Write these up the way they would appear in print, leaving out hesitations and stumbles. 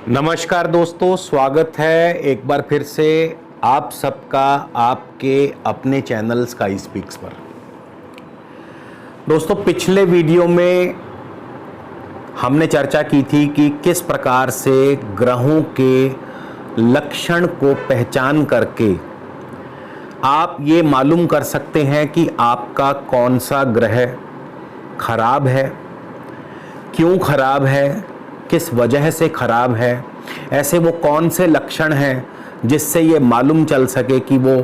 नमस्कार दोस्तों, स्वागत है एक बार फिर से आप सबका आपके अपने चैनल स्काई स्पीक्स पर। दोस्तों, पिछले वीडियो में हमने चर्चा की थी कि किस प्रकार से ग्रहों के लक्षण को पहचान करके आप ये मालूम कर सकते हैं कि आपका कौन सा ग्रह खराब है, क्यों खराब है, किस वजह से खराब है। ऐसे वो कौन से लक्षण हैं जिससे ये मालूम चल सके कि वो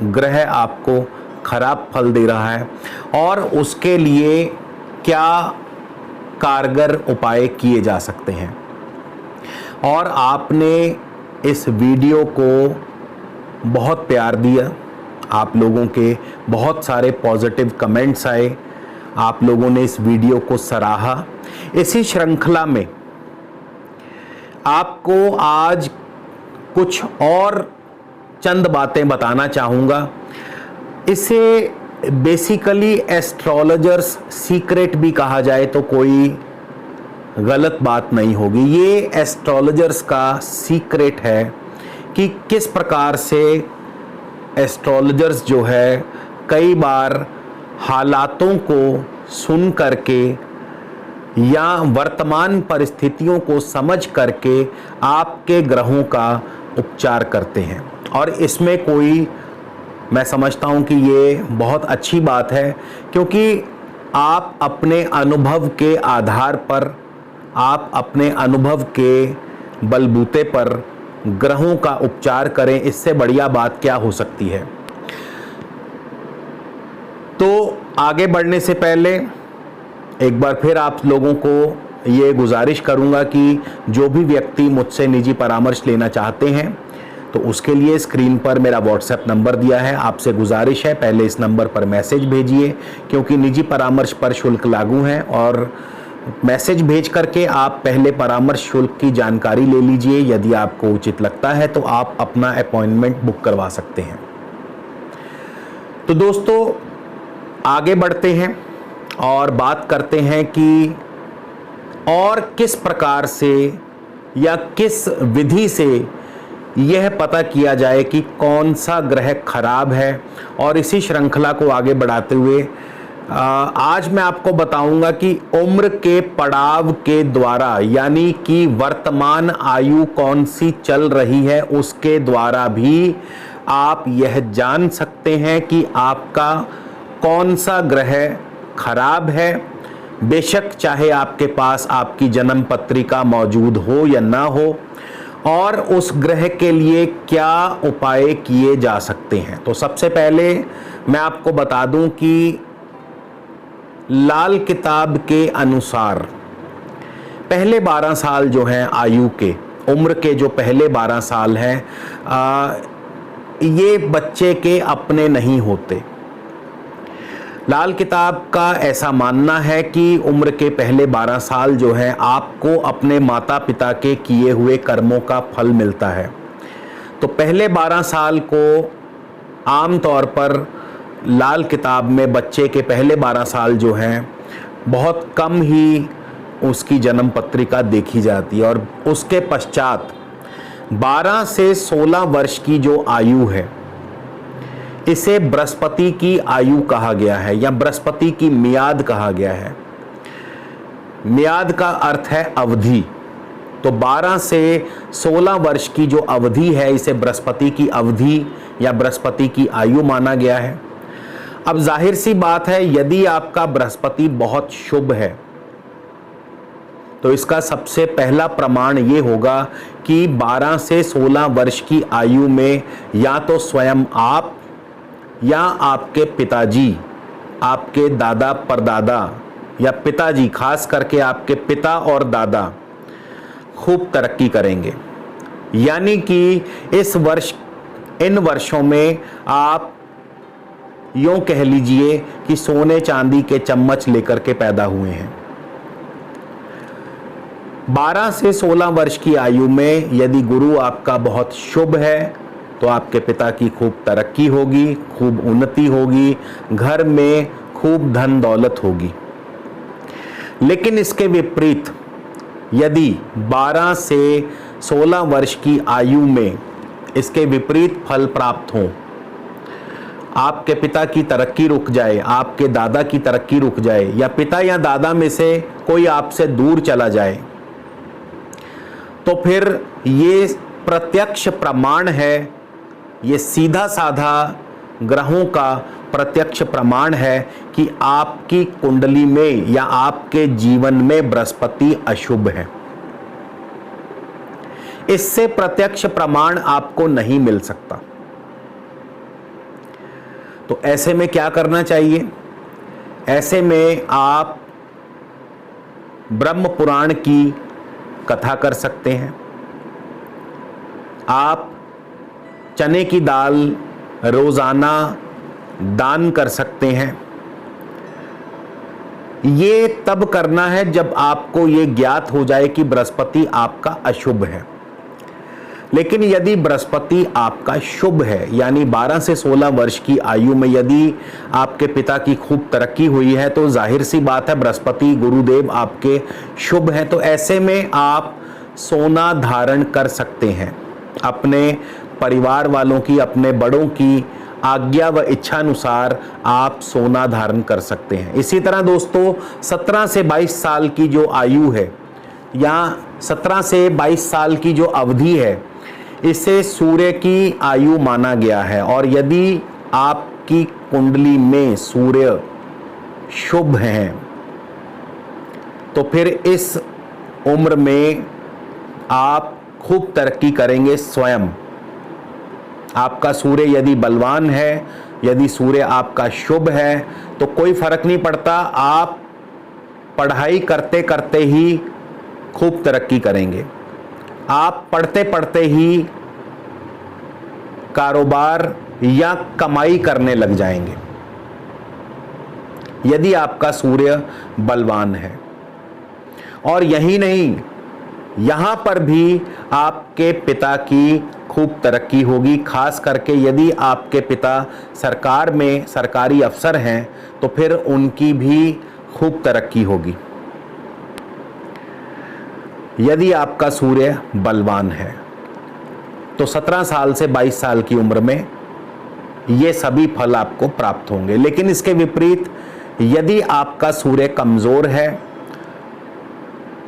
ग्रह आपको खराब फल दे रहा है और उसके लिए क्या कारगर उपाय किए जा सकते हैं। और आपने इस वीडियो को बहुत प्यार दिया, आप लोगों के बहुत सारे पॉजिटिव कमेंट्स आए, आप लोगों ने इस वीडियो को सराहा। इसी श्रृंखला में आपको आज कुछ और चंद बातें बताना चाहूँगा। इसे बेसिकली एस्ट्रोलॉजर्स सीक्रेट भी कहा जाए तो कोई गलत बात नहीं होगी। ये एस्ट्रोलॉजर्स का सीक्रेट है कि किस प्रकार से एस्ट्रोलॉजर्स जो है कई बार हालातों को सुन करके या वर्तमान परिस्थितियों को समझ करके आपके ग्रहों का उपचार करते हैं। और इसमें कोई, मैं समझता हूं कि ये बहुत अच्छी बात है, क्योंकि आप अपने अनुभव के आधार पर, आप अपने अनुभव के बलबूते पर ग्रहों का उपचार करें। इससे बढ़िया बात क्या हो सकती है। तो आगे बढ़ने से पहले एक बार फिर आप लोगों को ये गुजारिश करूंगा कि जो भी व्यक्ति मुझसे निजी परामर्श लेना चाहते हैं तो उसके लिए स्क्रीन पर मेरा व्हाट्सएप नंबर दिया है। आपसे गुजारिश है पहले इस नंबर पर मैसेज भेजिए, क्योंकि निजी परामर्श पर शुल्क लागू है और मैसेज भेज करके आप पहले परामर्श शुल्क की जानकारी ले लीजिए। यदि आपको उचित लगता है तो आप अपना अपॉइंटमेंट बुक करवा सकते हैं। तो दोस्तों, आगे बढ़ते हैं और बात करते हैं कि और किस प्रकार से या किस विधि से यह पता किया जाए कि कौन सा ग्रह खराब है। और इसी श्रृंखला को आगे बढ़ाते हुए आज मैं आपको बताऊंगा कि उम्र के पड़ाव के द्वारा, यानी कि वर्तमान आयु कौन सी चल रही है उसके द्वारा भी आप यह जान सकते हैं कि आपका कौन सा ग्रह खराब है। बेशक चाहे आपके पास आपकी जन्म पत्रिका मौजूद हो या ना हो, और उस ग्रह के लिए क्या उपाय किए जा सकते हैं। तो सबसे पहले मैं आपको बता दूं कि लाल किताब के अनुसार पहले 12 साल जो हैं आयु के, उम्र के जो पहले 12 साल हैं, ये बच्चे के अपने नहीं होते। लाल किताब का ऐसा मानना है कि उम्र के पहले 12 साल जो हैं आपको अपने माता पिता के किए हुए कर्मों का फल मिलता है। तो पहले 12 साल को आम तौर पर लाल किताब में बच्चे के पहले 12 साल जो हैं बहुत कम ही उसकी जन्म पत्रिका देखी जाती है। और उसके पश्चात 12 से 16 वर्ष की जो आयु है, इसे बृहस्पति की आयु कहा गया है या बृहस्पति की मियाद कहा गया है। मियाद का अर्थ है अवधि। तो 12 से 16 वर्ष की जो अवधि है, इसे बृहस्पति की अवधि या बृहस्पति की आयु माना गया है। अब जाहिर सी बात है, यदि आपका बृहस्पति बहुत शुभ है तो इसका सबसे पहला प्रमाण ये होगा कि 12 से 16 वर्ष की आयु में या तो स्वयं आप या आपके पिताजी, आपके दादा परदादा या पिताजी, खास करके आपके पिता और दादा खूब तरक्की करेंगे। यानी कि इस वर्ष, इन वर्षों में आप यूं कह लीजिए कि सोने चांदी के चम्मच लेकर के पैदा हुए हैं। 12 से 16 वर्ष की आयु में यदि गुरु आपका बहुत शुभ है तो आपके पिता की खूब तरक्की होगी, खूब उन्नति होगी, घर में खूब धन दौलत होगी। लेकिन इसके विपरीत यदि 12 से 16 वर्ष की आयु में इसके विपरीत फल प्राप्त हों, आपके पिता की तरक्की रुक जाए, आपके दादा की तरक्की रुक जाए, या पिता या दादा में से कोई आपसे दूर चला जाए, तो फिर ये प्रत्यक्ष प्रमाण है, ये सीधा साधा ग्रहों का प्रत्यक्ष प्रमाण है कि आपकी कुंडली में या आपके जीवन में बृहस्पति अशुभ है। इससे प्रत्यक्ष प्रमाण आपको नहीं मिल सकता। तो ऐसे में क्या करना चाहिए? ऐसे में आप ब्रह्म पुराण की कथा कर सकते हैं, आप चने की दाल रोजाना दान कर सकते हैं। ये तब करना है जब आपको ये ज्ञात हो जाए कि बृहस्पति आपका अशुभ है। लेकिन यदि बृहस्पति आपका शुभ है, यानी 12 से 16 वर्ष की आयु में यदि आपके पिता की खूब तरक्की हुई है, तो जाहिर सी बात है बृहस्पति गुरुदेव आपके शुभ हैं। तो ऐसे में आप सोना धारण कर सकते हैं, अपने परिवार वालों की, अपने बड़ों की आज्ञा व इच्छा अनुसार आप सोना धारण कर सकते हैं। इसी तरह दोस्तों 17 से 22 साल की जो आयु है या 17 से 22 साल की जो अवधि है, इसे सूर्य की आयु माना गया है। और यदि आपकी कुंडली में सूर्य शुभ हैं, तो फिर इस उम्र में आप खूब तरक्की करेंगे स्वयं। आपका सूर्य यदि बलवान है, यदि सूर्य आपका शुभ है, तो कोई फर्क नहीं पड़ता, आप पढ़ाई करते करते ही खूब तरक्की करेंगे। आप पढ़ते पढ़ते ही कारोबार या कमाई करने लग जाएंगे, यदि आपका सूर्य बलवान है। और यही नहीं, यहां पर भी आपके पिता की खूब तरक्की होगी। खास करके यदि आपके पिता सरकार में सरकारी अफसर हैं, तो फिर उनकी भी खूब तरक्की होगी, यदि आपका सूर्य बलवान है। तो 17 साल से 22 साल की उम्र में ये सभी फल आपको प्राप्त होंगे। लेकिन इसके विपरीत यदि आपका सूर्य कमजोर है,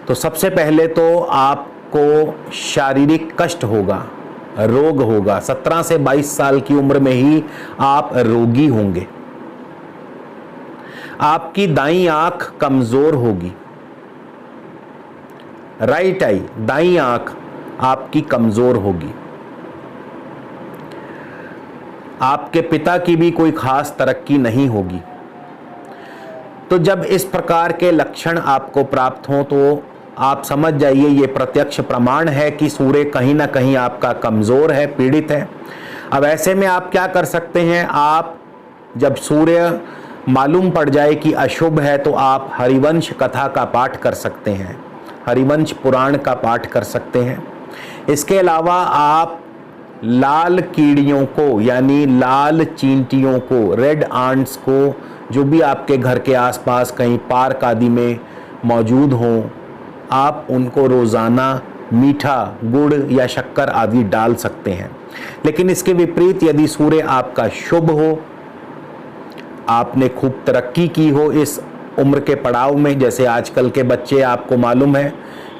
तो सबसे पहले तो आपको शारीरिक कष्ट होगा, रोग होगा। 17 से 22 साल की उम्र में ही आप रोगी होंगे। आपकी दाईं आंख कमजोर होगी, राइट आई, दाईं आंख आपकी कमजोर होगी। आपके पिता की भी कोई खास तरक्की नहीं होगी। तो जब इस प्रकार के लक्षण आपको प्राप्त हों, तो आप समझ जाइए ये प्रत्यक्ष प्रमाण है कि सूर्य कहीं ना कहीं आपका कमजोर है, पीड़ित है। अब ऐसे में आप क्या कर सकते हैं? आप जब सूर्य मालूम पड़ जाए कि अशुभ है, तो आप हरिवंश कथा का पाठ कर सकते हैं, हरिवंश पुराण का पाठ कर सकते हैं। इसके अलावा आप लाल कीड़ियों को, यानी लाल चींटियों को, रेड आंट्स को, जो भी आपके घर के आसपास कहीं पार्क आदि में मौजूद हों, आप उनको रोज़ाना मीठा गुड़ या शक्कर आदि डाल सकते हैं। लेकिन इसके विपरीत यदि सूर्य आपका शुभ हो, आपने खूब तरक्की की हो इस उम्र के पड़ाव में, जैसे आजकल के बच्चे आपको मालूम है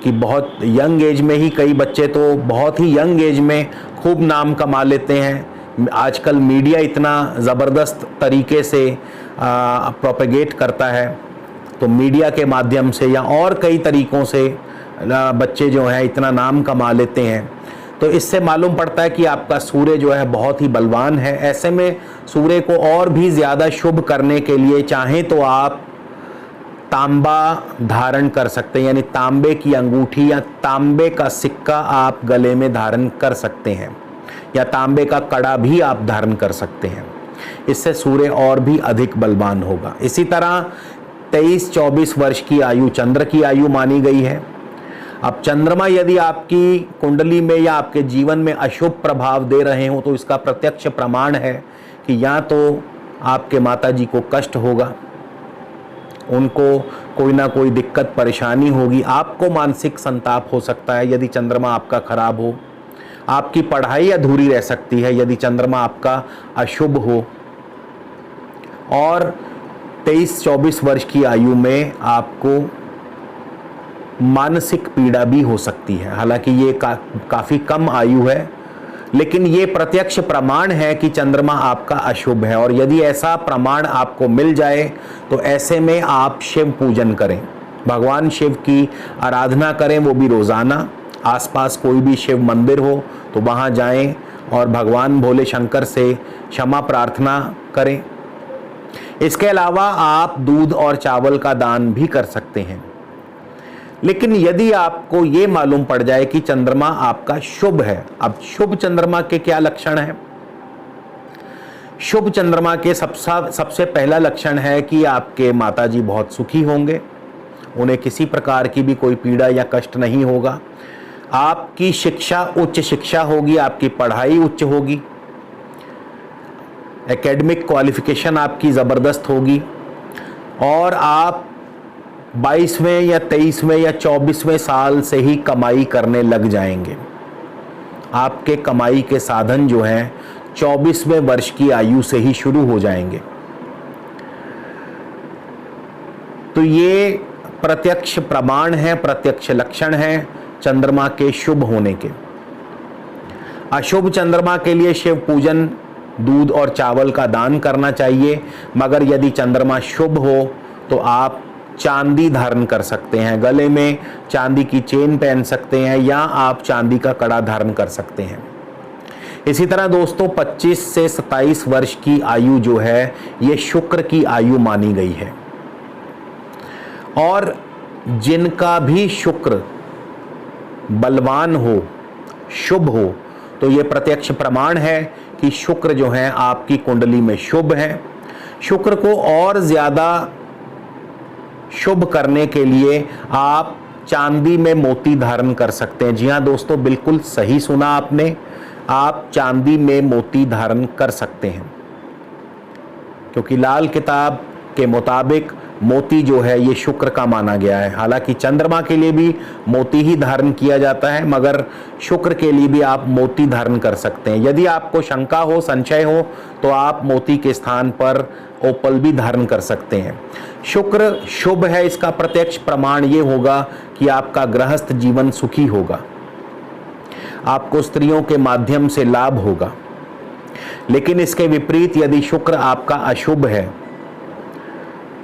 कि बहुत यंग एज में ही, कई बच्चे तो बहुत ही यंग एज में खूब नाम कमा लेते हैं। आजकल मीडिया इतना ज़बरदस्त तरीके से प्रोपेगेट करता है, तो मीडिया के माध्यम से या और कई तरीक़ों से बच्चे जो हैं इतना नाम कमा लेते हैं। तो इससे मालूम पड़ता है कि आपका सूर्य जो है बहुत ही बलवान है। ऐसे में सूर्य को और भी ज़्यादा शुभ करने के लिए चाहें तो आप तांबा धारण कर सकते हैं, यानी तांबे की अंगूठी या तांबे का सिक्का आप गले में धारण कर सकते हैं, या तांबे का कड़ा भी आप धारण कर सकते हैं। इससे सूर्य और भी अधिक बलवान होगा। इसी तरह 23-24 वर्ष की आयु चंद्र की आयु मानी गई है। अब चंद्रमा यदि आपकी कुंडली में या आपके जीवन में अशुभ प्रभाव दे रहे हो, तो इसका प्रत्यक्ष प्रमाण है कि या तो आपके माताजी को कष्ट होगा, उनको कोई ना कोई दिक्कत परेशानी होगी, आपको मानसिक संताप हो सकता है यदि चंद्रमा आपका खराब हो, आपकी पढ़ाई अधूरी रह सकती है यदि चंद्रमा आपका अशुभ हो, और 23-24 वर्ष की आयु में आपको मानसिक पीड़ा भी हो सकती है। हालांकि ये काफ़ी कम आयु है, लेकिन ये प्रत्यक्ष प्रमाण है कि चंद्रमा आपका अशुभ है। और यदि ऐसा प्रमाण आपको मिल जाए तो ऐसे में आप शिव पूजन करें, भगवान शिव की आराधना करें, वो भी रोज़ाना। आसपास कोई भी शिव मंदिर हो तो वहाँ जाएं और भगवान भोले शंकर से क्षमा प्रार्थना करें। इसके अलावा आप दूध और चावल का दान भी कर सकते हैं। लेकिन यदि आपको ये मालूम पड़ जाए कि चंद्रमा आपका शुभ है, अब शुभ चंद्रमा के क्या लक्षण हैं? शुभ चंद्रमा के सबसे पहला लक्षण है कि आपके माताजी बहुत सुखी होंगे, उन्हें किसी प्रकार की भी कोई पीड़ा या कष्ट नहीं होगा। आपकी शिक्षा उच्च शिक्षा होगी, आपकी पढ़ाई उच्च होगी, एकेडमिक क्वालिफिकेशन आपकी ज़बरदस्त होगी, और आप 22वें या 23वें या 24वें साल से ही कमाई करने लग जाएंगे। आपके कमाई के साधन जो हैं 24वें वर्ष की आयु से ही शुरू हो जाएंगे। तो ये प्रत्यक्ष प्रमाण है, प्रत्यक्ष लक्षण है चंद्रमा के शुभ होने के। अशुभ चंद्रमा के लिए शिव पूजन, दूध और चावल का दान करना चाहिए। मगर यदि चंद्रमा शुभ हो तो आप चांदी धारण कर सकते हैं, गले में चांदी की चेन पहन सकते हैं, या आप चांदी का कड़ा धारण कर सकते हैं। इसी तरह दोस्तों 25 से 27 वर्ष की आयु जो है ये शुक्र की आयु मानी गई है, और जिनका भी शुक्र बलवान हो, शुभ हो, तो ये प्रत्यक्ष प्रमाण है कि शुक्र जो है आपकी कुंडली में शुभ है। शुक्र को और ज़्यादा शुभ करने के लिए आप चांदी में मोती धारण कर सकते हैं। जी हाँ दोस्तों, बिल्कुल सही सुना आपने, आप चांदी में मोती धारण कर सकते हैं, क्योंकि लाल किताब के मुताबिक मोती जो है ये शुक्र का माना गया है। हालांकि चंद्रमा के लिए भी मोती ही धारण किया जाता है, मगर शुक्र के लिए भी आप मोती धारण कर सकते हैं। यदि आपको शंका हो, संशय हो, तो आप मोती के स्थान पर ओपल भी धारण कर सकते हैं। शुक्र शुभ है, इसका प्रत्यक्ष प्रमाण ये होगा कि आपका गृहस्थ जीवन सुखी होगा, आपको स्त्रियों के माध्यम से लाभ होगा। लेकिन इसके विपरीत यदि शुक्र आपका अशुभ है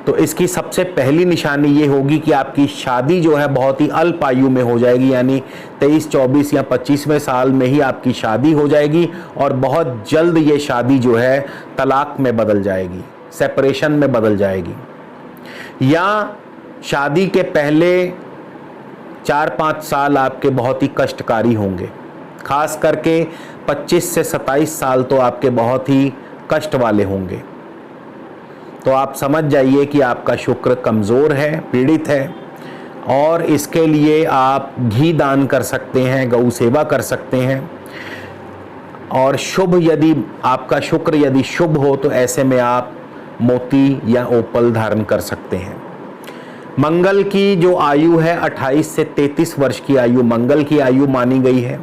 तो इसकी सबसे पहली निशानी ये होगी कि आपकी शादी जो है बहुत ही अल्प आयु में हो जाएगी, यानी 23, 24 या 25वें साल में ही आपकी शादी हो जाएगी, और बहुत जल्द ये शादी जो है तलाक में बदल जाएगी, सेपरेशन में बदल जाएगी। या शादी के पहले 4-5 साल आपके बहुत ही कष्टकारी होंगे, खास करके 25 से 27 साल तो आपके बहुत ही कष्ट वाले होंगे। तो आप समझ जाइए कि आपका शुक्र कमज़ोर है, पीड़ित है, और इसके लिए आप घी दान कर सकते हैं, गौ सेवा कर सकते हैं। और शुभ यदि आपका शुक्र यदि शुभ हो तो ऐसे में आप मोती या ओपल धारण कर सकते हैं। मंगल की जो आयु है 28 से 33 वर्ष की आयु मंगल की आयु मानी गई है।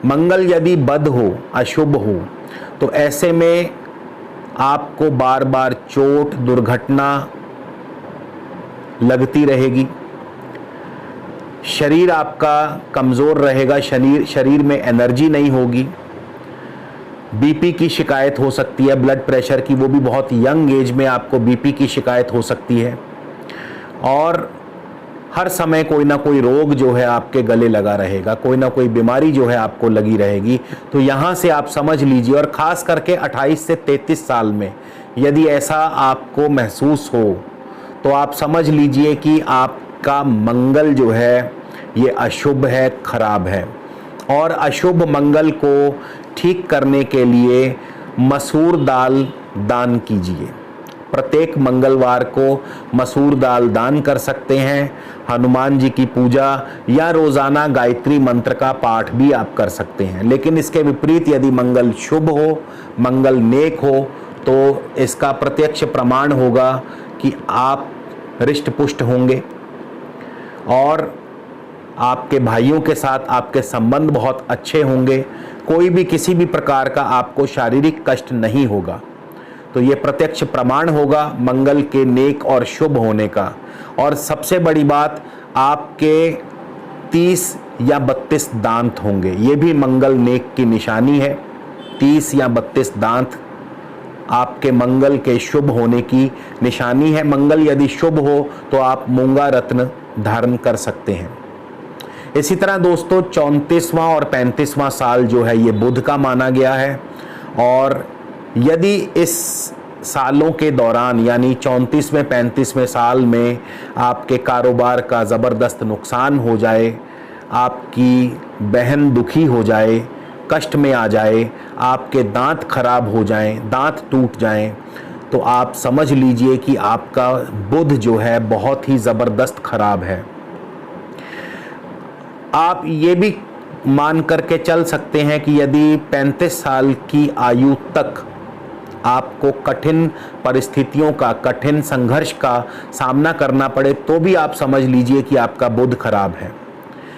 मंगल यदि बद हो, अशुभ हो, तो ऐसे में आपको बार बार चोट, दुर्घटना लगती रहेगी, शरीर आपका कमज़ोर रहेगा, शरीर में एनर्जी नहीं होगी, बीपी की शिकायत हो सकती है, ब्लड प्रेशर की, वो भी बहुत यंग एज में आपको बीपी की शिकायत हो सकती है, और हर समय कोई ना कोई रोग जो है आपके गले लगा रहेगा, कोई ना कोई बीमारी जो है आपको लगी रहेगी। तो यहाँ से आप समझ लीजिए, और ख़ास करके 28 से 33 साल में यदि ऐसा आपको महसूस हो तो आप समझ लीजिए कि आपका मंगल जो है ये अशुभ है, खराब है। और अशुभ मंगल को ठीक करने के लिए मसूर दाल दान कीजिए। प्रत्येक मंगलवार को मसूर दाल दान कर सकते हैं। हनुमान जी की पूजा या रोज़ाना गायत्री मंत्र का पाठ भी आप कर सकते हैं। लेकिन इसके विपरीत यदि मंगल शुभ हो, मंगल नेक हो, तो इसका प्रत्यक्ष प्रमाण होगा कि आप रिष्ट पुष्ट होंगे और आपके भाइयों के साथ आपके संबंध बहुत अच्छे होंगे। कोई भी किसी भी प्रकार का आपको शारीरिक कष्ट नहीं होगा। तो ये प्रत्यक्ष प्रमाण होगा मंगल के नेक और शुभ होने का। और सबसे बड़ी बात, आपके 30 या 32 दांत होंगे, ये भी मंगल नेक की निशानी है। 30 या 32 दांत आपके मंगल के शुभ होने की निशानी है। मंगल यदि शुभ हो तो आप मूंगा रत्न धारण कर सकते हैं। इसी तरह दोस्तों 34वां और 35वां साल जो है ये बुध का माना गया है। और यदि इस सालों के दौरान यानी 34वें 35वें साल में आपके कारोबार का ज़बरदस्त नुकसान हो जाए, आपकी बहन दुखी हो जाए, कष्ट में आ जाए, आपके दांत खराब हो जाएं, दांत टूट जाएं, तो आप समझ लीजिए कि आपका बुध जो है बहुत ही ज़बरदस्त खराब है। आप ये भी मान करके चल सकते हैं कि यदि 35 साल की आयु तक आपको कठिन परिस्थितियों का, कठिन संघर्ष का सामना करना पड़े तो भी आप समझ लीजिए कि आपका बुध खराब है।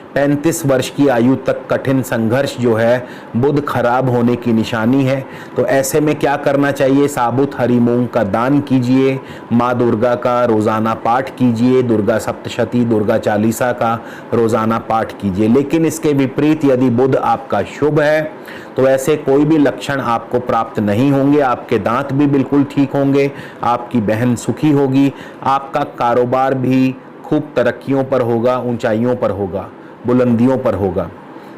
35 वर्ष की आयु तक कठिन संघर्ष जो है बुध खराब होने की निशानी है। तो ऐसे में क्या करना चाहिए? साबुत हरी मूंग का दान कीजिए, माँ दुर्गा का रोज़ाना पाठ कीजिए, दुर्गा सप्तशती, दुर्गा चालीसा का रोज़ाना पाठ कीजिए। लेकिन इसके विपरीत यदि बुध आपका शुभ है तो ऐसे कोई भी लक्षण आपको प्राप्त नहीं होंगे। आपके दांत भी बिल्कुल ठीक होंगे, आपकी बहन सुखी होगी, आपका कारोबार भी खूब तरक्कियों पर होगा, ऊंचाइयों पर होगा, बुलंदियों पर होगा।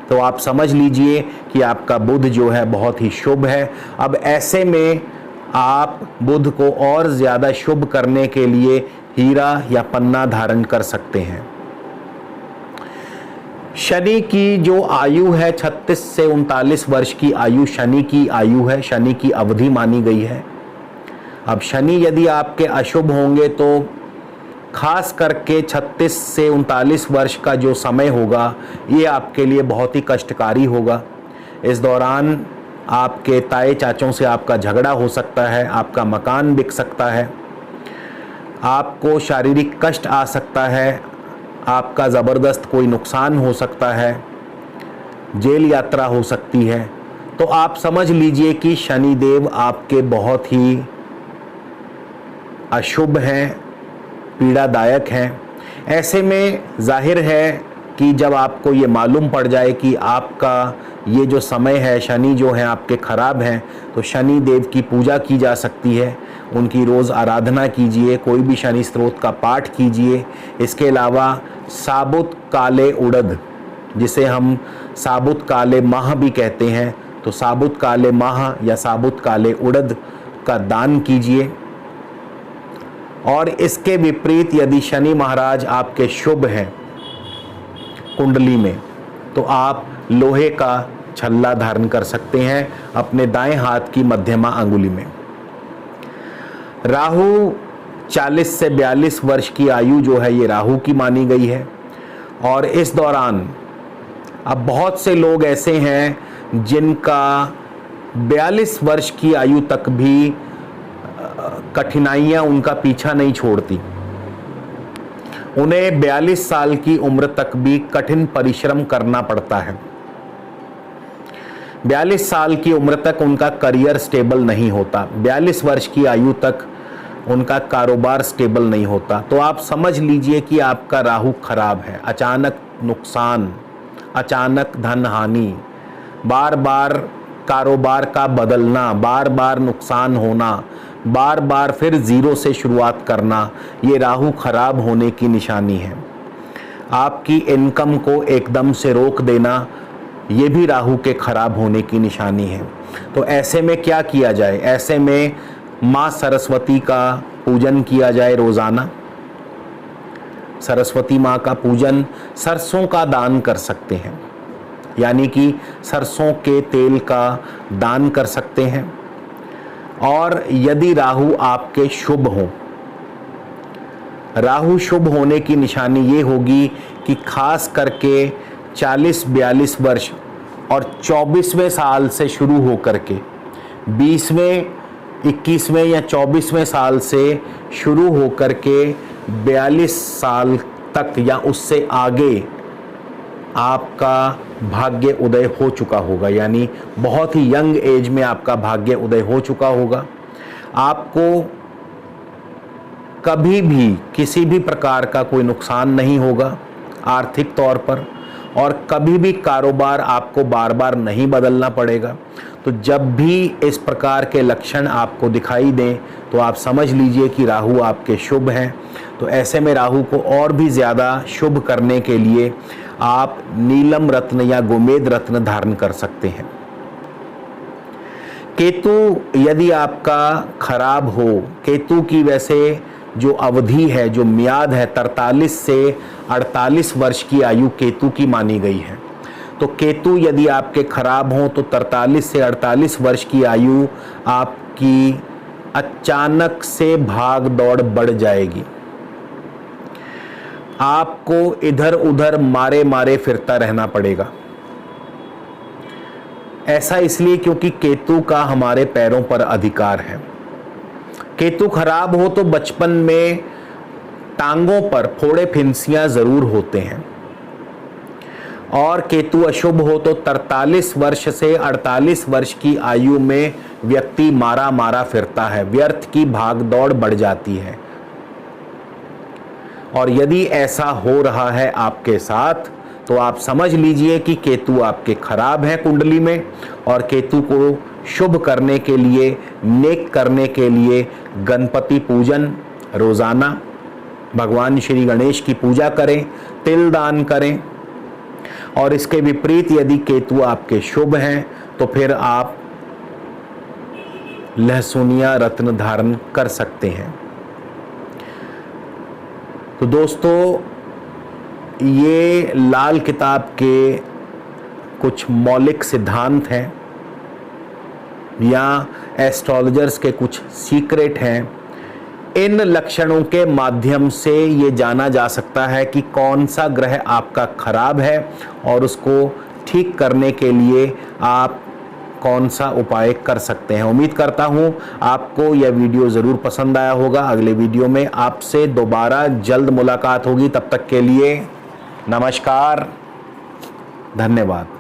तो आप समझ लीजिए कि आपका बुध जो है बहुत ही शुभ है। अब ऐसे में आप बुध को और ज़्यादा शुभ करने के लिए हीरा या पन्ना धारण कर सकते हैं। शनि की जो आयु है 36 से 39 वर्ष की आयु शनि की आयु है, शनि की अवधि मानी गई है। अब शनि यदि आपके अशुभ होंगे तो खास करके 36 से 39 वर्ष का जो समय होगा ये आपके लिए बहुत ही कष्टकारी होगा। इस दौरान आपके ताए चाचों से आपका झगड़ा हो सकता है, आपका मकान बिक सकता है, आपको शारीरिक कष्ट आ सकता है, आपका ज़बरदस्त कोई नुकसान हो सकता है, जेल यात्रा हो सकती है। तो आप समझ लीजिए कि शनिदेव आपके बहुत ही अशुभ हैं, पीड़ादायक हैं। ऐसे में जाहिर है कि जब आपको ये मालूम पड़ जाए कि आपका ये जो समय है, शनि जो है आपके ख़राब हैं, तो शनि देव की पूजा की जा सकती है, उनकी रोज़ आराधना कीजिए, कोई भी शनि स्तोत्र का पाठ कीजिए। इसके अलावा साबुत काले उड़द, जिसे हम साबुत काले माह भी कहते हैं, तो साबुत काले माह या साबुत काले उड़द का दान कीजिए। और इसके विपरीत यदि शनि महाराज आपके शुभ हैं कुंडली में, तो आप लोहे का छल्ला धारण कर सकते हैं अपने दाएं हाथ की मध्यमा अंगुली में। राहु 40 से 42 वर्ष की आयु जो है ये राहु की मानी गई है। और इस दौरान अब बहुत से लोग ऐसे हैं जिनका 42 वर्ष की आयु तक भी कठिनाइयां उनका पीछा नहीं छोड़ती। उन्हें 42 साल की उम्र तक भी कठिन परिश्रम करना पड़ता है। 42 साल की उम्र तक उनका करियर स्टेबल नहीं होता, 42 वर्ष की आयु तक उनका कारोबार स्टेबल नहीं होता। तो आप समझ लीजिए कि आपका राहु खराब है। अचानक नुकसान, अचानक धन हानि, बार बार कारोबार का बदलना, बार बार नुकसान होना, बार बार फिर ज़ीरो से शुरुआत करना, ये राहु खराब होने की निशानी है। आपकी इनकम को एकदम से रोक देना, ये भी राहु के खराब होने की निशानी है। तो ऐसे में क्या किया जाए? ऐसे में माँ सरस्वती का पूजन किया जाए रोज़ाना। सरस्वती माँ का पूजन, सरसों का दान कर सकते हैं, यानी कि सरसों के तेल का दान कर सकते हैं। और यदि राहु आपके शुभ हो, राहु शुभ होने की निशानी ये होगी कि खास करके 40-42 वर्ष और 24वें साल से शुरू हो करके 20वें, 21वें या 24वें साल से शुरू हो करके 42 साल तक या उससे आगे आपका भाग्य उदय हो चुका होगा, यानी बहुत ही यंग एज में आपका भाग्य उदय हो चुका होगा। आपको कभी भी किसी भी प्रकार का कोई नुकसान नहीं होगा आर्थिक तौर पर, और कभी भी कारोबार आपको बार बार नहीं बदलना पड़ेगा। तो जब भी इस प्रकार के लक्षण आपको दिखाई दें तो आप समझ लीजिए कि राहु आपके शुभ हैं। तो ऐसे में राहु को और भी ज़्यादा शुभ करने के लिए आप नीलम रत्न या गोमेद रत्न धारण कर सकते हैं। केतु यदि आपका खराब हो, केतु की वैसे जो अवधि है, जो मियाद है, 43 से 48 वर्ष की आयु केतु की मानी गई है। तो केतु यदि आपके खराब हों तो 43 से 48 वर्ष की आयु आपकी अचानक से भाग दौड़ बढ़ जाएगी। आपको इधर उधर मारे मारे फिरता रहना पड़ेगा। ऐसा इसलिए क्योंकि केतु का हमारे पैरों पर अधिकार है। केतु खराब हो तो बचपन में टांगों पर फोड़े फिंसियां जरूर होते हैं, और केतु अशुभ हो तो 43 वर्ष से 48 वर्ष की आयु में व्यक्ति मारा मारा फिरता है, व्यर्थ की भाग दौड़ बढ़ जाती है। और यदि ऐसा हो रहा है आपके साथ तो आप समझ लीजिए कि केतु आपके खराब हैं कुंडली में, और केतु को शुभ करने के लिए, नेक करने के लिए गणपति पूजन रोजाना, भगवान श्री गणेश की पूजा करें, तिल दान करें। और इसके विपरीत यदि केतु आपके शुभ हैं तो फिर आप लहसुनिया रत्न धारण कर सकते हैं। तो दोस्तों, ये लाल किताब के कुछ मौलिक सिद्धांत हैं या एस्ट्रोलॉजर्स के कुछ सीक्रेट हैं। इन लक्षणों के माध्यम से ये जाना जा सकता है कि कौन सा ग्रह आपका खराब है और उसको ठीक करने के लिए आप कौन सा उपाय कर सकते हैं। उम्मीद करता हूँ आपको यह वीडियो ज़रूर पसंद आया होगा। अगले वीडियो में आपसे दोबारा जल्द मुलाकात होगी। तब तक के लिए नमस्कार, धन्यवाद।